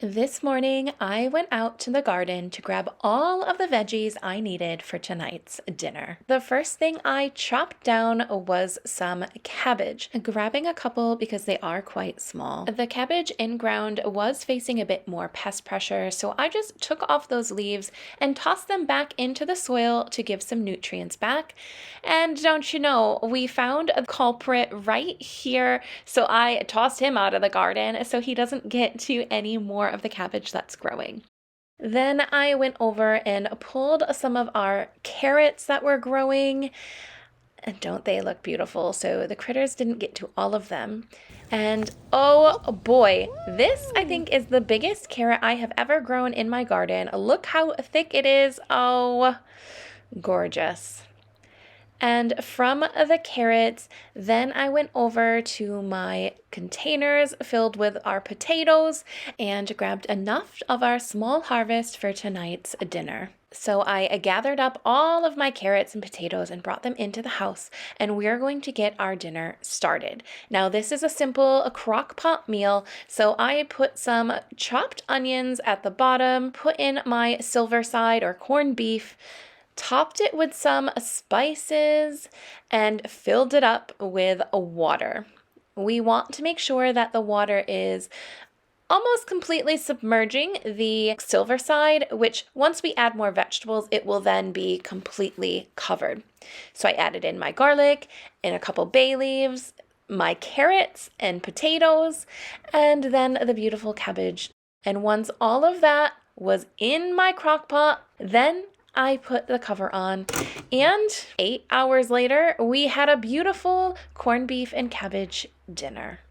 This morning, I went out to the garden to grab all of the veggies I needed for tonight's dinner. The first thing I chopped down was some cabbage, grabbing a couple because they are quite small. The cabbage in ground was facing a bit more pest pressure, so I just took off those leaves and tossed them back into the soil to give some nutrients back. And don't you know, we found a culprit right here, so I tossed him out of the garden so he doesn't get to any more of the cabbage that's growing. Then I went over and pulled some of our carrots that were growing. And don't they look beautiful? So the critters didn't get to all of them. And oh boy, this I think is the biggest carrot I have ever grown in my garden. Look how thick it is. Oh, gorgeous. And from the carrots, then I went over to my containers filled with our potatoes and grabbed enough of our small harvest for tonight's dinner. So I gathered up all of my carrots and potatoes and brought them into the house, and we're going to get our dinner started. Now, this is a simple crock pot meal, so I put some chopped onions at the bottom, put in my silver side or corned beef, topped it with some spices, and filled it up with water. We want to make sure that the water is almost completely submerging the silver side, which once we add more vegetables, it will then be completely covered. So I added in my garlic and a couple bay leaves, my carrots and potatoes, and then the beautiful cabbage. And once all of that was in my crock pot, then I put the cover on, and 8 hours later, we had a beautiful corned beef and cabbage dinner.